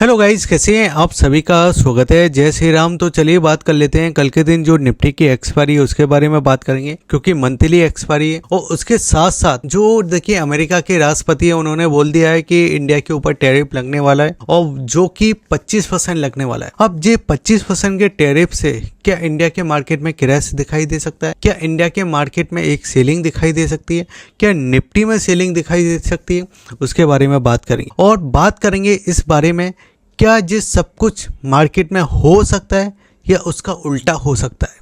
Hello guys, कैसे हैं आप? सभी का स्वागत है। जय श्री राम। तो चलिए बात कर लेते हैं कल के दिन जो निफ्टी की एक्सपायरी है उसके बारे में बात करेंगे, क्योंकि मंथली एक्सपायरी है। और उसके साथ साथ जो देखिए अमेरिका के राष्ट्रपति है, उन्होंने बोल दिया है कि इंडिया के ऊपर टैरिफ लगने वाला है, और जो कि 25% लगने वाला है। अब ये 25% के टैरिफ से क्या इंडिया के मार्केट में क्रैश दिखाई दे सकता है? क्या इंडिया के मार्केट में एक सेलिंग दिखाई दे सकती है? क्या निफ्टी में सेलिंग दिखाई दे सकती है? उसके बारे में बात करेंगे। और बात करेंगे इस बारे में, क्या जिस सब कुछ मार्केट में हो सकता है या उसका उल्टा हो सकता है।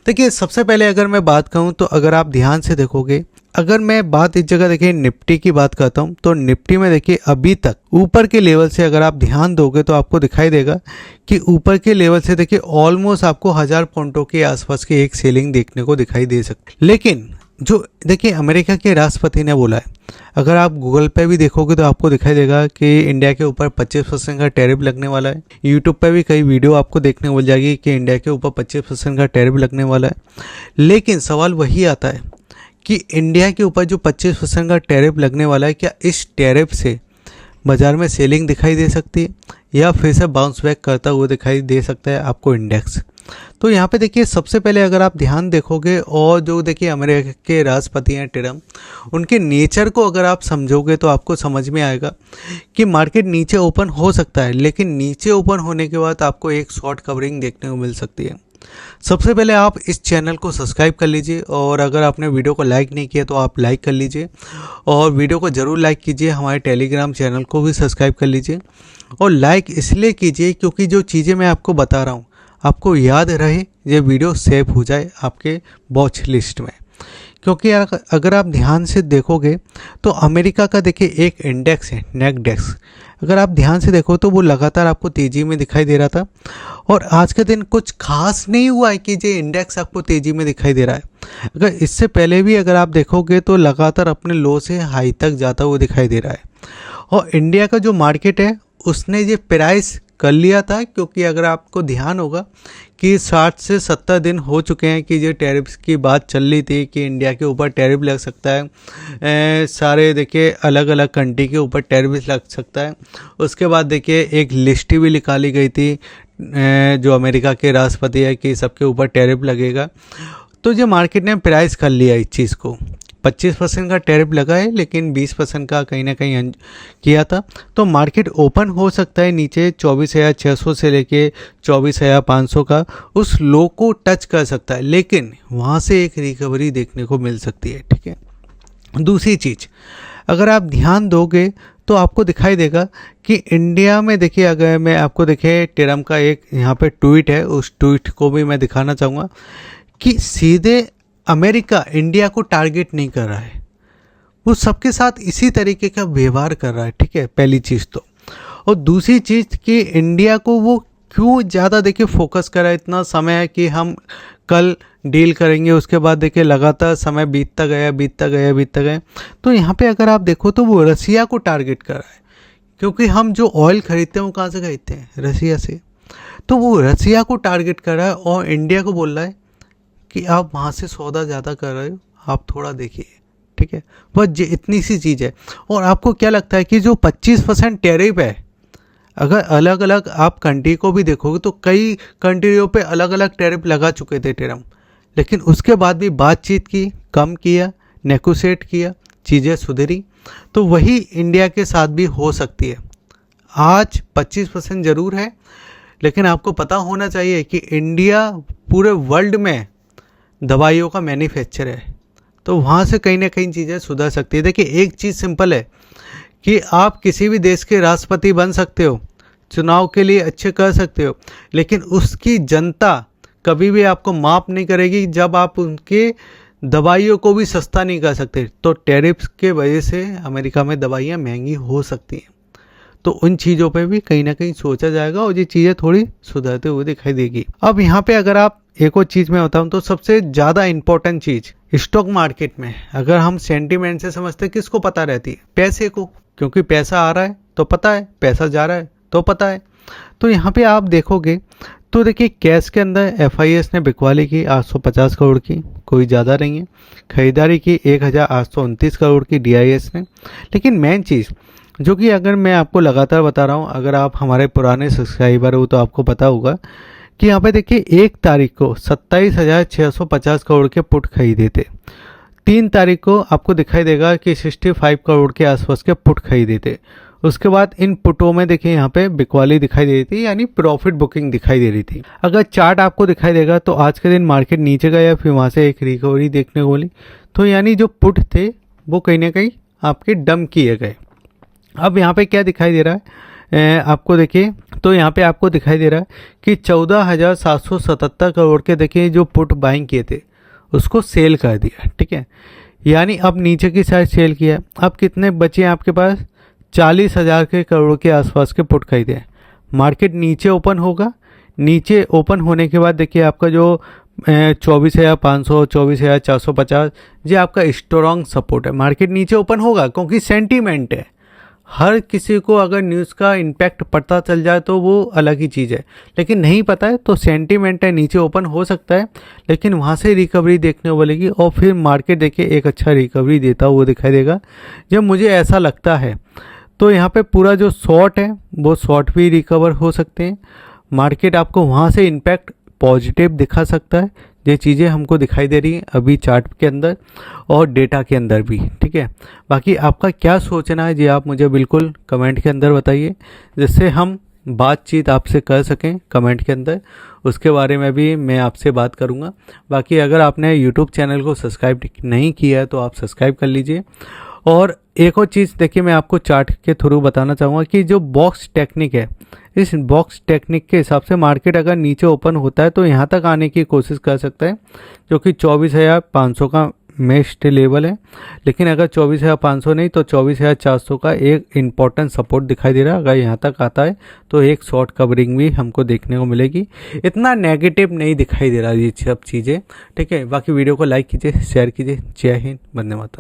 देखिए, सबसे पहले अगर मैं बात कहूँ तो अगर आप ध्यान से देखोगे, अगर मैं बात इस जगह देखिए निफ्टी की बात करता हूँ, तो निफ्टी में देखिए अभी तक ऊपर के लेवल से अगर आप ध्यान दोगे तो आपको दिखाई देगा कि ऊपर के लेवल से देखिए ऑलमोस्ट आपको 1000 पॉइंटों के आसपास की एक सेलिंग देखने को दिखाई दे सकती है। लेकिन जो देखिए अमेरिका के राष्ट्रपति ने बोला है, अगर आप गूगल पे भी देखोगे तो आपको दिखाई देगा कि इंडिया के ऊपर 25% का टैरिफ लगने वाला है। यूट्यूब पे भी कई वीडियो आपको देखने को मिल जाएगी कि इंडिया के ऊपर 25% का टैरिफ लगने वाला है। लेकिन सवाल वही आता है कि इंडिया के ऊपर जो 25% का टैरिफ लगने वाला है, क्या इस टैरिफ से बाज़ार में सेलिंग दिखाई दे सकती है या फिर से बाउंस बैक करता हुआ दिखाई दे सकता है आपको इंडेक्स? तो यहाँ पे देखिए सबसे पहले अगर आप ध्यान देखोगे, और जो देखिए अमेरिका के राष्ट्रपति हैं ट्रम्प, उनके नेचर को अगर आप समझोगे तो आपको समझ में आएगा कि मार्केट नीचे ओपन हो सकता है, लेकिन नीचे ओपन होने के बाद आपको एक शॉर्ट कवरिंग देखने को मिल सकती है। सबसे पहले आप इस चैनल को सब्सक्राइब कर लीजिए, और अगर आपने वीडियो को लाइक नहीं किया तो आप लाइक कर लीजिए, और वीडियो को ज़रूर लाइक कीजिए। हमारे टेलीग्राम चैनल को भी सब्सक्राइब कर लीजिए, और लाइक इसलिए कीजिए क्योंकि जो चीज़ें मैं आपको बता रहा हूँ आपको याद रहे, ये वीडियो सेव हो जाए आपके वॉच लिस्ट में। क्योंकि अगर आप ध्यान से देखोगे तो अमेरिका का देखिए एक इंडेक्स है नेस्डेक्स, अगर आप ध्यान से देखो तो वो लगातार आपको तेज़ी में दिखाई दे रहा था, और आज के दिन कुछ खास नहीं हुआ है कि ये इंडेक्स आपको तेज़ी में दिखाई दे रहा है। अगर इससे पहले भी अगर आप देखोगे तो लगातार अपने लो से हाई तक जाता हुआ दिखाई दे रहा है। और इंडिया का जो मार्केट है उसने ये प्राइस कर लिया था, क्योंकि अगर आपको ध्यान होगा कि 60 से 70 दिन हो चुके हैं कि ये टैरिफ की बात चल रही थी कि इंडिया के ऊपर टैरिफ लग सकता है, सारे देखिए अलग अलग कंट्री के ऊपर टैरिफ लग सकता है। उसके बाद देखिए एक लिस्ट भी निकाली गई थी जो अमेरिका के राष्ट्रपति है कि सबके ऊपर टैरिफ लगेगा। तो ये मार्केट ने प्राइस कर लिया इस चीज़ को। 25% का टैरिफ लगा है, लेकिन 20% का कहीं ना कहीं किया था। तो मार्केट ओपन हो सकता है नीचे 24,600 से लेके 24,500 का उस लो को टच कर सकता है, लेकिन वहाँ से एक रिकवरी देखने को मिल सकती है। ठीक है। दूसरी चीज़, अगर आप ध्यान दोगे तो आपको दिखाई देगा कि इंडिया में देखिए, अगर मैं आपको देखे ट्रम्प का एक यहाँ पे ट्वीट है, उस ट्वीट को भी मैं दिखाना चाहूँगा कि सीधे अमेरिका इंडिया को टारगेट नहीं कर रहा है, वो सबके साथ इसी तरीके का व्यवहार कर रहा है। ठीक है, पहली चीज़ तो। और दूसरी चीज़ कि इंडिया को वो क्यों ज़्यादा देखिए फोकस कर रहा है, इतना समय है कि हम कल डील करेंगे, उसके बाद देखिए लगातार समय बीतता गया। तो यहाँ पे अगर आप देखो तो वो रसिया को टारगेट कर रहा है, क्योंकि हम जो ऑयल खरीदते हैं वो कहाँ से खरीदते हैं? रसिया से। तो वो रसिया को टारगेट कर रहा है और इंडिया को बोल रहा है कि आप वहाँ से सौदा ज़्यादा कर रहे हो, आप थोड़ा देखिए। ठीक है, बस इतनी सी चीज़ है। और आपको क्या लगता है कि जो 25% टैरिफ है, अगर अलग अलग आप कंट्री को भी देखोगे तो कई कंट्रियों पे अलग अलग टैरिफ लगा चुके थे ट्रम्प, लेकिन उसके बाद भी बातचीत की, कम किया, नेगोशिएट किया, चीज़ें सुधरी। तो वही इंडिया के साथ भी हो सकती है। आज 25% ज़रूर है, लेकिन आपको पता होना चाहिए कि इंडिया पूरे वर्ल्ड में दवाइयों का मैन्युफैक्चर है, तो वहाँ से कहीं ना कहीं चीज़ें सुधर सकती है। देखिए, एक चीज़ सिंपल है कि आप किसी भी देश के राष्ट्रपति बन सकते हो, चुनाव के लिए अच्छे कर सकते हो, लेकिन उसकी जनता कभी भी आपको माफ़ नहीं करेगी जब आप उनके दवाइयों को भी सस्ता नहीं कर सकते। तो टैरिफ के वजह से अमेरिका में दवाइयाँ महंगी हो सकती हैं, तो उन चीज़ों पे भी कहीं ना कहीं सोचा जाएगा और ये चीज़ें थोड़ी सुधरते हुए दिखाई देगी। अब यहाँ पे अगर आप एक और चीज़ मैं बताऊँ तो सबसे ज़्यादा इम्पोर्टेंट चीज़ स्टॉक मार्केट में, अगर हम सेंटीमेंट से समझते हैं, किसको पता रहती है? पैसे को, क्योंकि पैसा आ रहा है तो पता है, पैसा जा रहा है तो पता है। तो यहाँ पे आप देखोगे तो देखिए कैश के अंदर FIS ने बिकवाली की 850 करोड़ की, कोई ज़्यादा नहीं है। खरीदारी की 1829 करोड़ की DIS ने। लेकिन मेन चीज़ जो कि अगर मैं आपको लगातार बता रहा हूँ, अगर आप हमारे पुराने सब्सक्राइबर हो तो आपको पता होगा कि यहाँ पे देखिए 1 तारीख को 27,650 करोड़ के पुट खरीदे थे। 3 तारीख को आपको दिखाई देगा कि 65 करोड़ के आसपास के पुट खरीदे थे। उसके बाद इन पुटों में देखिए यहाँ पे बिकवाली दिखाई दे रही थी, यानी प्रॉफिट बुकिंग दिखाई दे रही थी। अगर चार्ट आपको दिखाई देगा तो आज के दिन मार्केट नीचे गया, फिर वहाँ से एक रिकवरी देखने को मिली, तो यानी जो पुट थे वो कहीं ना कहीं आपके डम किए गए। अब यहाँ पे क्या दिखाई दे रहा है आपको देखिए, तो यहाँ पे आपको दिखाई दे रहा है कि 14,777 करोड़ के देखिए जो पुट बाइंग किए थे उसको सेल कर दिया, ठीक है, यानी अब नीचे की साइड सेल किया। अब कितने बचे हैं आपके पास? 40,000 के करोड़ के आसपास के पुट खरीदे हैं। मार्केट नीचे ओपन होगा, नीचे ओपन होने के बाद देखिए आपका जो 24,500 24,450 ये आपका स्ट्रॉन्ग सपोर्ट है। मार्केट नीचे ओपन होगा क्योंकि सेंटीमेंट है, हर किसी को अगर न्यूज़ का इम्पैक्ट पता चल जाए तो वो अलग ही चीज़ है, लेकिन नहीं पता है तो सेंटीमेंट है, नीचे ओपन हो सकता है, लेकिन वहाँ से रिकवरी देखने को मिलेगी और फिर मार्केट देखिए एक अच्छा रिकवरी देता हुआ दिखाई देगा, जब मुझे ऐसा लगता है। तो यहाँ पे पूरा जो शॉर्ट है वो शॉर्ट भी रिकवर हो सकते हैं। मार्केट आपको वहाँ से इम्पैक्ट पॉजिटिव दिखा सकता है, ये चीज़ें हमको दिखाई दे रही हैं अभी चार्ट के अंदर और डेटा के अंदर भी, ठीक है। बाकी आपका क्या सोचना है ये आप मुझे बिल्कुल कमेंट के अंदर बताइए, जिससे हम बातचीत आपसे कर सकें कमेंट के अंदर, उसके बारे में भी मैं आपसे बात करूंगा। बाकी अगर आपने यूट्यूब चैनल को सब्सक्राइब नहीं किया है तो आप सब्सक्राइब कर लीजिए। और एक और चीज़ देखिए मैं आपको चार्ट के थ्रू बताना चाहूँगा कि जो बॉक्स टेक्निक है, इस बॉक्स टेक्निक के हिसाब से मार्केट अगर नीचे ओपन होता है तो यहाँ तक आने की कोशिश कर सकता है, जो कि 24,500 का मेस्ट लेवल है। लेकिन अगर 24,500 नहीं तो 24,400 का एक इम्पॉर्टेंट सपोर्ट दिखाई दे रहा है। अगर यहाँ तक आता है तो एक शॉर्ट कवरिंग भी हमको देखने को मिलेगी। इतना नेगेटिव नहीं दिखाई दे रहा ये सब चीज़ें, ठीक है। बाकी वीडियो को लाइक कीजिए, शेयर कीजिए। जय हिंद, वंदे मातरम।